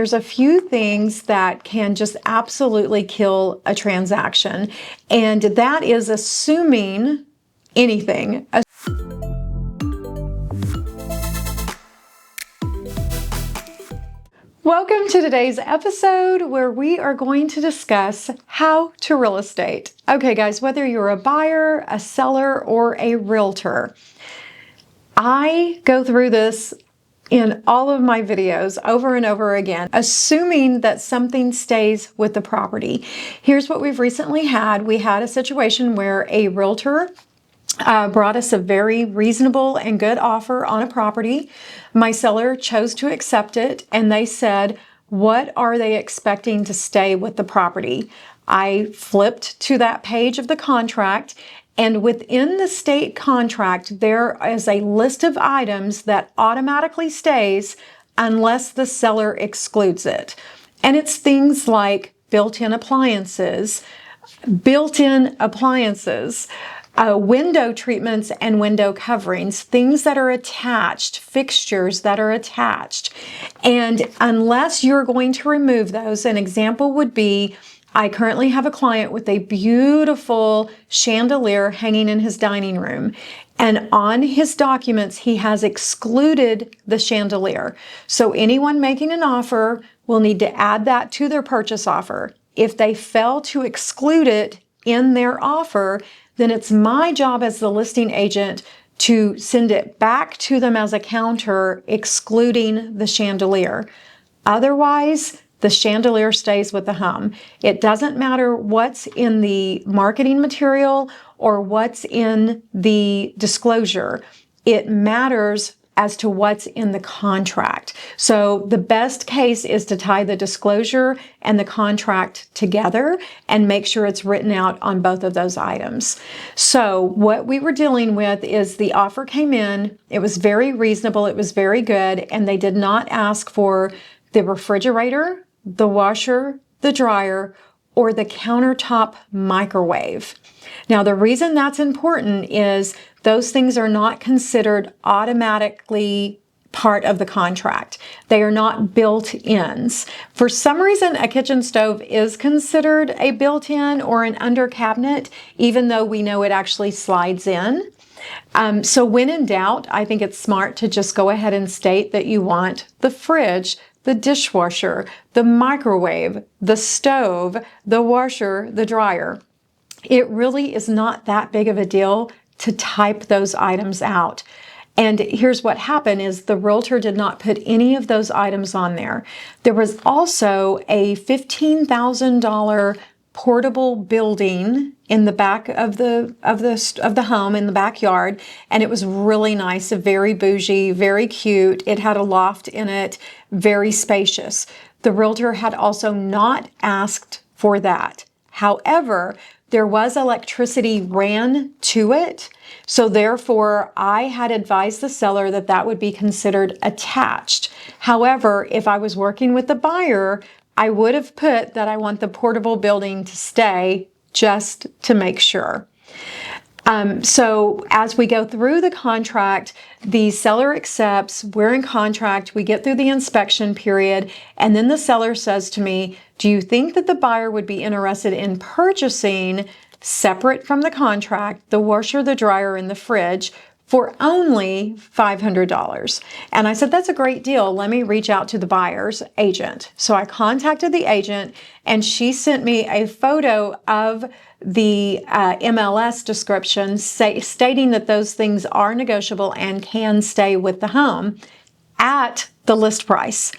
There's a few things that can just absolutely kill a transaction, and that is assuming anything. Welcome to today's episode where we are going to discuss how to real estate. Okay guys, whether you're a buyer, a seller, or a realtor, I go through this in all of my videos over and over again, assuming that something stays with the property. Here's what we've recently had. We had a situation where a realtor brought us a very reasonable and good offer on a property. My seller chose to accept it, and they said, what are they expecting to stay with the property? I flipped to that page of the contract, and within the state contract, there is a list of items that automatically stays unless the seller excludes it. And it's things like built-in appliances, window treatments and window coverings, things that are attached, fixtures that are attached. And unless you're going to remove those, an example would be, I currently have a client with a beautiful chandelier hanging in his dining room. And on his documents, he has excluded the chandelier. So anyone making an offer will need to add that to their purchase offer. If they fail to exclude it in their offer, then it's my job as the listing agent to send it back to them as a counter, excluding the chandelier. Otherwise, the chandelier stays with the home. It doesn't matter what's in the marketing material or what's in the disclosure. It matters as to what's in the contract. So the best case is to tie the disclosure and the contract together and make sure it's written out on both of those items. So what we were dealing with is the offer came in, it was very reasonable, it was very good, and they did not ask for the refrigerator, the washer, the dryer, or the countertop microwave. Now, the reason that's important is those things are not considered automatically part of the contract. They are not built-ins. For some reason, a kitchen stove is considered a built-in or an under cabinet, even though we know it actually slides in. So when in doubt, I think it's smart to just go ahead and state that you want the fridge, the dishwasher, the microwave, the stove, the washer, the dryer. It really is not that big of a deal to type those items out. And here's what happened is the realtor did not put any of those items on there. There was also a $15,000 portable building in the back of the home in the backyard, and it was really nice, very bougie, very cute. It had a loft in it, very spacious. The realtor had also not asked for that. However, there was electricity ran to it, so therefore I had advised the seller that that would be considered attached. However, if I was working with the buyer, I would have put that I want the portable building to stay just to make sure. So as we go through the contract, the seller accepts, we're in contract, we get through the inspection period, and then the seller says to me, do you think that the buyer would be interested in purchasing, separate from the contract, the washer, the dryer, and the fridge for only $500? And I said, that's a great deal. Let me reach out to the buyer's agent. So I contacted the agent, and she sent me a photo of the MLS description stating that those things are negotiable and can stay with the home at the list price.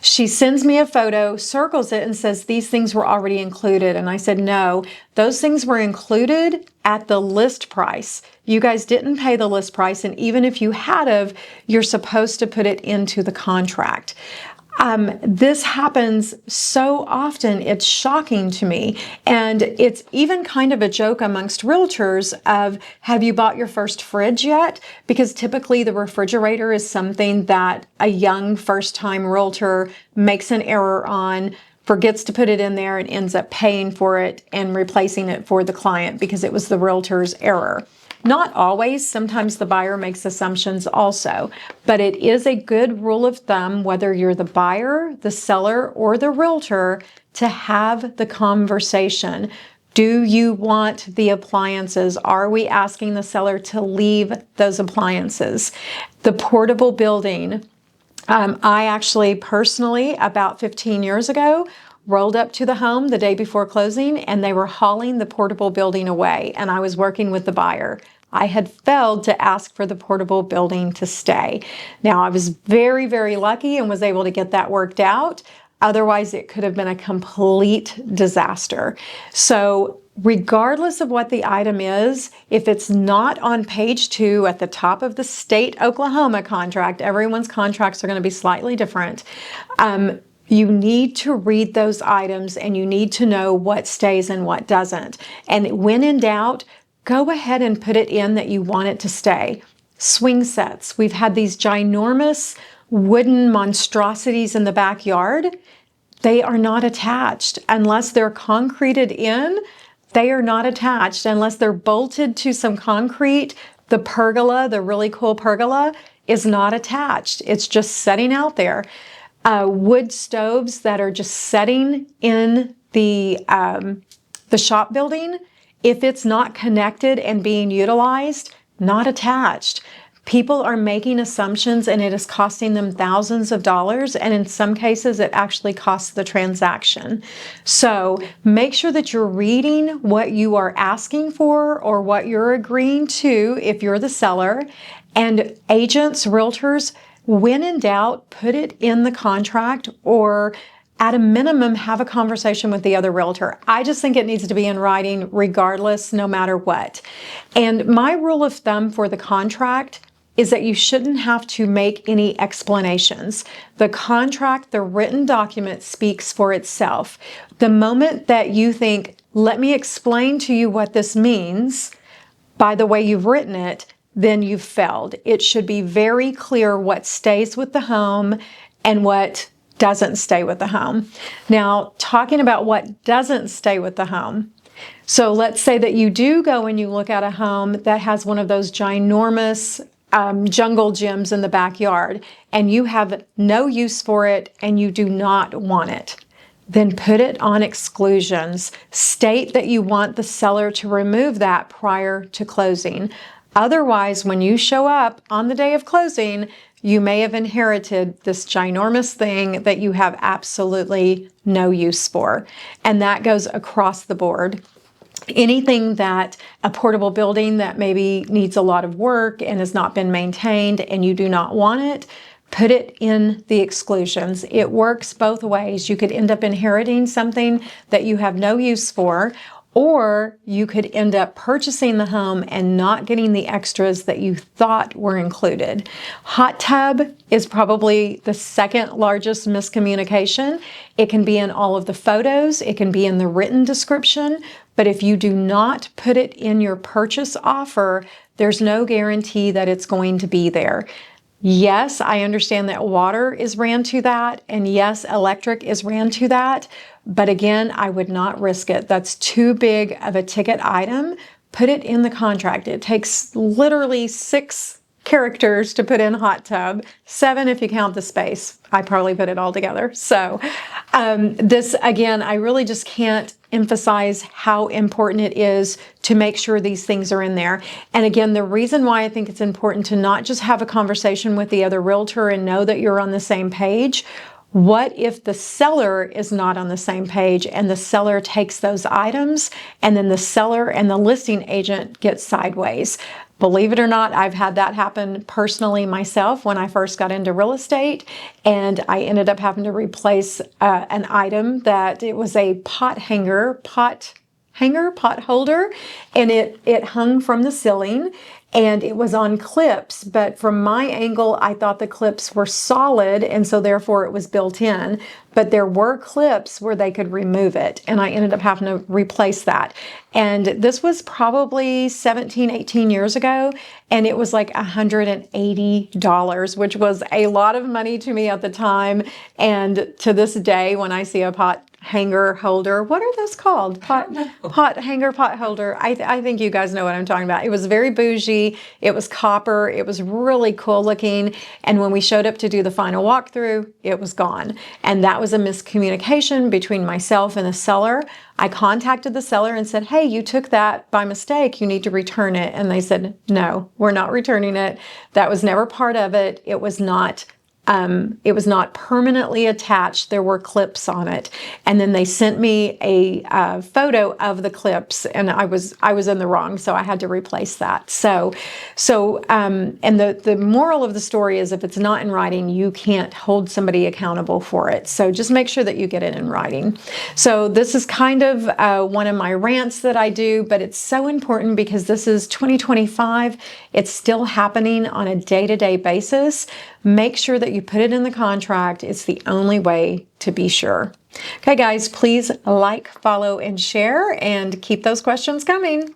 She sends me a photo, circles it, and says these things were already included. And I said, no, those things were included at the list price. You guys didn't pay the list price, and even if you had of, you're supposed to put it into the contract. This happens so often, it's shocking to me. And it's even kind of a joke amongst realtors of, have you bought your first fridge yet? Because typically the refrigerator is something that a young first-time realtor makes an error on, forgets to put it in there, and ends up paying for it and replacing it for the client because it was the realtor's error. Not always. Sometimes the buyer makes assumptions also, but it is a good rule of thumb, whether you're the buyer, the seller, or the realtor, to have the conversation. Do you want the appliances? Are we asking the seller to leave those appliances? The portable building. I actually personally, about 15 years ago, rolled up to the home the day before closing, and they were hauling the portable building away, and I was working with the buyer. I had failed to ask for the portable building to stay. Now, I was very, very lucky and was able to get that worked out. Otherwise, it could have been a complete disaster. So regardless of what the item is, if it's not on page 2 at the top of the state Oklahoma contract, everyone's contracts are going to be slightly different. You need to read those items and you need to know what stays and what doesn't. And when in doubt, go ahead and put it in that you want it to stay. Swing sets. We've had these ginormous wooden monstrosities in the backyard. They are not attached unless they're concreted in. They are not attached unless they're bolted to some concrete. The pergola, the really cool pergola, is not attached. It's just setting out there. Wood stoves that are just setting in the shop building, if it's not connected and being utilized, not attached. People are making assumptions and it is costing them thousands of dollars, and in some cases it actually costs the transaction. So make sure that you're reading what you are asking for or what you're agreeing to if you're the seller. And agents, realtors, when in doubt, put it in the contract, or at a minimum, have a conversation with the other realtor. I just think it needs to be in writing regardless, no matter what. And my rule of thumb for the contract is that you shouldn't have to make any explanations. The contract, the written document, speaks for itself. The moment that you think, let me explain to you what this means by the way you've written it, then you've failed. It should be very clear what stays with the home and what doesn't stay with the home. Now, talking about what doesn't stay with the home. So let's say that you do go and you look at a home that has one of those ginormous jungle gyms in the backyard, and you have no use for it and you do not want it. Then put it on exclusions. State that you want the seller to remove that prior to closing. Otherwise, when you show up on the day of closing, you may have inherited this ginormous thing that you have absolutely no use for. And that goes across the board. Anything that a portable building that maybe needs a lot of work and has not been maintained and you do not want it, put it in the exclusions. It works both ways. You could end up inheriting something that you have no use for, or you could end up purchasing the home and not getting the extras that you thought were included. Hot tub is probably the second largest miscommunication. It can be in all of the photos, it can be in the written description, but if you do not put it in your purchase offer, there's no guarantee that it's going to be there. Yes, I understand that water is ran to that, and yes, electric is ran to that, but again, I would not risk it. That's too big of a ticket item. Put it in the contract. It takes literally 6 characters to put in hot tub, 7 if you count the space. I probably put it all together. So this, again, I really just can't emphasize how important it is to make sure these things are in there. And again, the reason why I think it's important to not just have a conversation with the other realtor and know that you're on the same page. What if the seller is not on the same page and the seller takes those items and then the seller and the listing agent get sideways? Believe it or not, I've had that happen personally myself when I first got into real estate, and I ended up having to replace an item that it was a pot holder, and it hung from the ceiling. And it was on clips, but from my angle, I thought the clips were solid, and so therefore it was built in. But there were clips where they could remove it, and I ended up having to replace that. And this was probably 17, 18 years ago, and it was like $180, which was a lot of money to me at the time. And to this day, when I see a pot hanger holder. What are those called? Pot hanger, pot holder. I think you guys know what I'm talking about. It was very bougie. It was copper. It was really cool looking. And when we showed up to do the final walkthrough, it was gone. And that was a miscommunication between myself and the seller. I contacted the seller and said, hey, you took that by mistake. You need to return it. And they said, no, we're not returning it. That was never part of it. It was not permanently attached. There were clips on it. And then they sent me a photo of the clips, and I was in the wrong, so I had to replace that. And the moral of the story is if it's not in writing, you can't hold somebody accountable for it. So just make sure that you get it in writing. So this is kind of one of my rants that I do, but it's so important because this is 2025. It's still happening on a day-to-day basis. Make sure that you put it in the contract. It's the only way to be sure. Okay, guys, please like, follow, and share, and keep those questions coming.